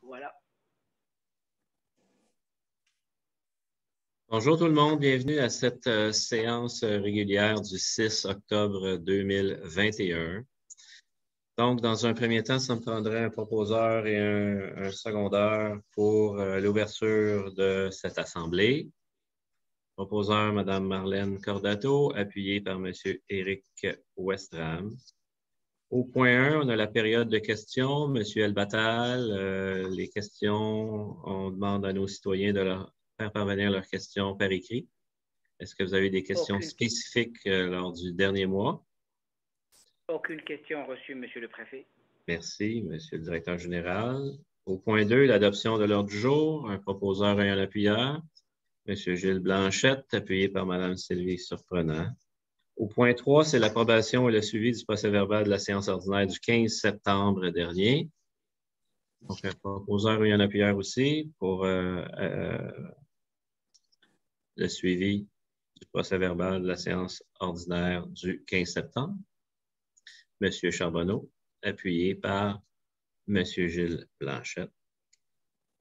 Voilà. Bonjour tout le monde, bienvenue à cette séance régulière du 6 octobre 2021. Donc, dans un premier temps, ça me prendrait un proposeur et un secondeur pour l'ouverture de cette assemblée. Proposeur, Mme Marlène Cordato, appuyé par M. Éric Westram. Au point 1, on a la période de questions. M. Elbatal, les questions, on demande à nos citoyens de leur faire parvenir leurs questions par écrit. Est-ce que vous avez des questions spécifiques lors du dernier mois? Aucune question reçue, Monsieur le Préfet. Merci, Monsieur le Directeur général. Au point 2, l'adoption de l'ordre du jour. Un proposeur et un appuyeur. M. Gilles Blanchette, appuyé par Mme Sylvie Surprenant. Au point 3, c'est l'approbation et le suivi du procès-verbal de la séance ordinaire du 15 septembre dernier. Donc, un proposeur et un appuyeur aussi pour le suivi du procès-verbal de la séance ordinaire du 15 septembre. M. Charbonneau, appuyé par M. Gilles Blanchette.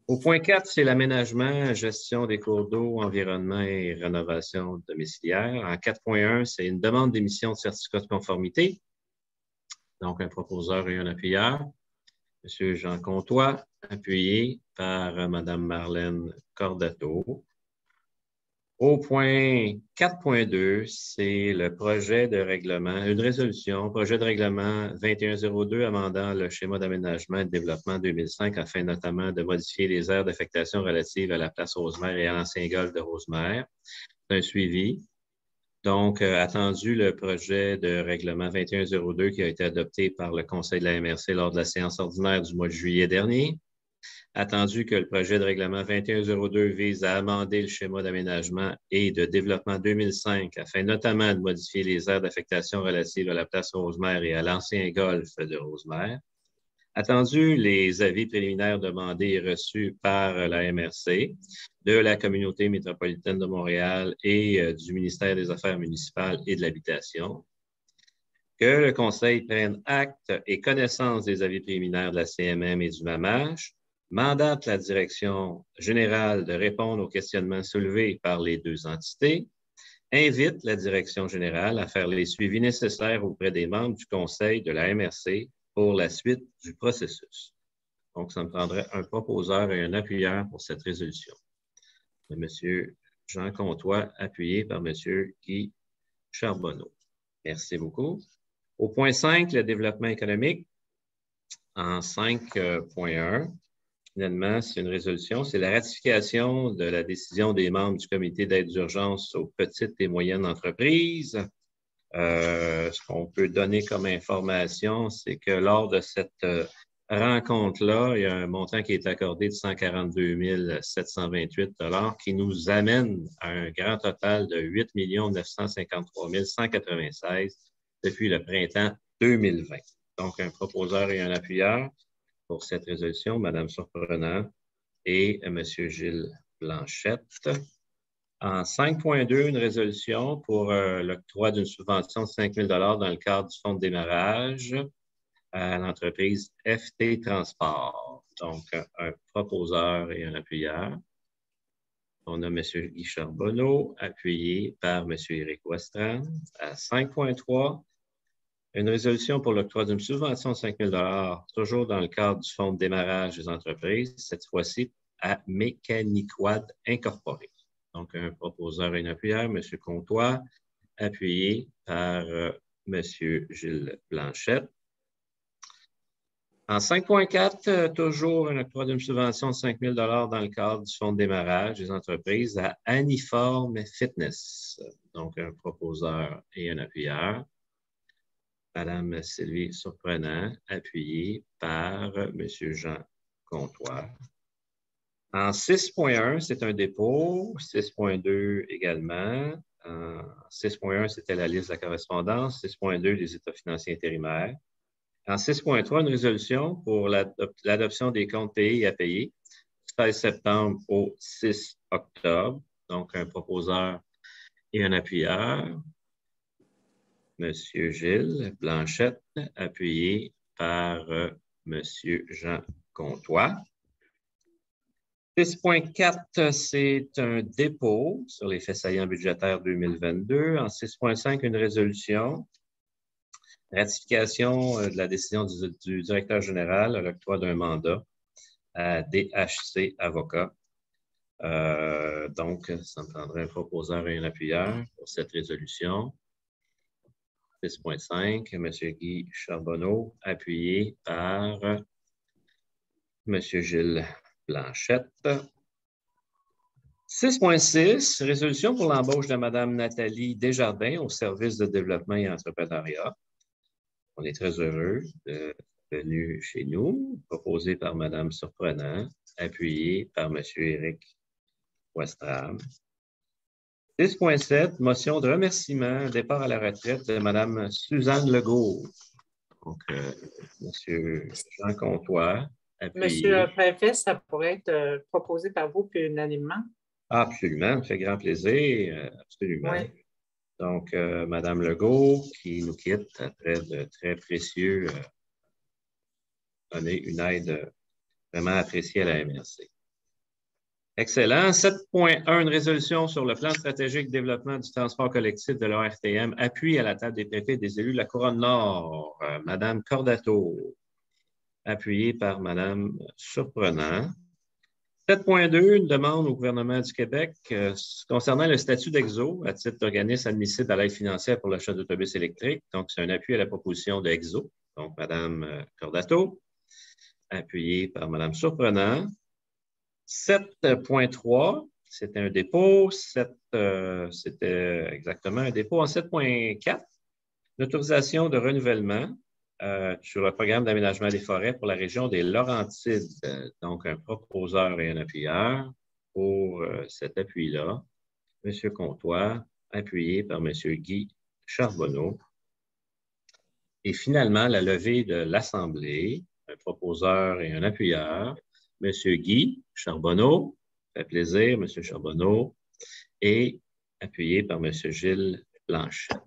Au point 4, c'est l'aménagement, gestion des cours d'eau, environnement et rénovation domiciliaire. En 4.1, c'est une demande d'émission de certificat de conformité. Donc, un proposeur et un appuyeur. M. Jean Comtois, appuyé par Mme Marlène Cordato. Au point 4.2, c'est le projet de règlement, une résolution, projet de règlement 2102 amendant le schéma d'aménagement et de développement 2005 afin notamment de modifier les aires d'affectation relatives à la place Rosemère et à l'ancien golfe de Rosemère. C'est un suivi. Donc, attendu le projet de règlement 2102 qui a été adopté par le Conseil de la MRC lors de la séance ordinaire du mois de juillet dernier. Attendu que le projet de règlement 2102 vise à amender le schéma d'aménagement et de développement 2005 afin notamment de modifier les aires d'affectation relatives à la place Rosemère et à l'ancien golfe de Rosemère. Attendu les avis préliminaires demandés et reçus par la MRC, de la Communauté métropolitaine de Montréal et du ministère des Affaires municipales et de l'Habitation. Que le Conseil prenne acte et connaissance des avis préliminaires de la CMM et du MAMACH, mandate la direction générale de répondre aux questionnements soulevés par les deux entités, invite la direction générale à faire les suivis nécessaires auprès des membres du Conseil de la MRC pour la suite du processus. Donc, ça me prendrait un proposeur et un appuyeur pour cette résolution. M. Jean Comtois, appuyé par M. Guy Charbonneau. Merci beaucoup. Au point 5, le développement économique. En 5.1, finalement, c'est une résolution. C'est la ratification de la décision des membres du comité d'aide d'urgence aux petites et moyennes entreprises. Ce qu'on peut donner comme information, c'est que lors de cette rencontre-là, il y a un montant qui est accordé de 142 728 $ qui nous amène à un grand total de 8 953 196 depuis le printemps 2020. Donc, un proposeur et un appuyeur pour cette résolution, Mme Surprenant et M. Gilles Blanchette. En 5.2, une résolution pour l'octroi d'une subvention de 5 000 $ dans le cadre du fonds de démarrage à l'entreprise FT Transport. Donc, un proposeur et un appuyeur. On a M. Guy Charbonneau, appuyé par M. Éric Westram. À 5.3, une résolution pour l'octroi d'une subvention de 5 000 $, toujours dans le cadre du fonds de démarrage des entreprises, cette fois-ci à Mécaniquad Incorporé. Donc, un proposeur et un appuyeur, M. Comtois, appuyé par M. Gilles Blanchette. En 5.4, toujours un octroi d'une subvention de 5 000 $ dans le cadre du fonds de démarrage des entreprises à Aniform Fitness. Donc, un proposeur et un appuyeur. Mme Sylvie Surprenant, appuyée par M. Jean Comtois. En 6.1, c'est un dépôt. 6.2 également. En 6.1, c'était la liste de la correspondance. 6.2, les états financiers intérimaires. En 6.3, une résolution pour l'adoption des comptes payés et à payer du 16 septembre au 6 octobre. Donc, un proposeur et un appuyeur. M. Gilles Blanchette, appuyé par M. Jean Comtois. 6.4, c'est un dépôt sur les faits saillants budgétaires 2022. En 6.5, une résolution. Ratification de la décision du directeur général à l'octroi d'un mandat à DHC Avocat. Donc, ça me prendrait un proposeur et un appuyeur pour cette résolution. 6.5, M. Guy Charbonneau, appuyé par M. Gilles Blanchette. 6.6, résolution pour l'embauche de Mme Nathalie Desjardins au service de développement et entrepreneuriat. On est très heureux de venue chez nous, proposé par Mme Surprenant, appuyé par M. Éric Westram. 6.7, motion de remerciement, départ à la retraite de Mme Suzanne Legault. Donc, M. Jean Comtois, appuyé. Monsieur le préfet, ça pourrait être proposé par vous puis unanimement. Ah, absolument, ça fait grand plaisir, absolument. Oui. Donc, Mme Legault qui nous quitte après de très précieux, donner une aide vraiment appréciée à la MRC. Excellent. 7.1, une résolution sur le plan stratégique de développement du transport collectif de l'ORTM, appui à la table des préfets et des élus de la Couronne-Nord, Mme Cordato, appuyée par Mme Surprenant. 7.2, une demande au gouvernement du Québec concernant le statut d'EXO à titre d'organisme admissible à l'aide financière pour l'achat d'autobus électriques. Donc, c'est un appui à la proposition de EXO. Donc, Mme Cordato, appuyée par Mme Surprenant. 7.3, c'était un dépôt. C'était exactement un dépôt. En 7.4, l'autorisation de renouvellement sur le programme d'aménagement des forêts pour la région des Laurentides. Donc, un proposeur et un appuyeur pour cet appui-là. M. Comtois, appuyé par M. Guy Charbonneau. Et finalement, la levée de l'Assemblée, un proposeur et un appuyeur. M. Guy Charbonneau, ça fait plaisir, M. Charbonneau, et appuyé par M. Gilles Blanchette.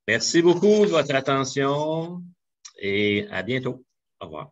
Merci beaucoup de votre attention et à bientôt. Au revoir.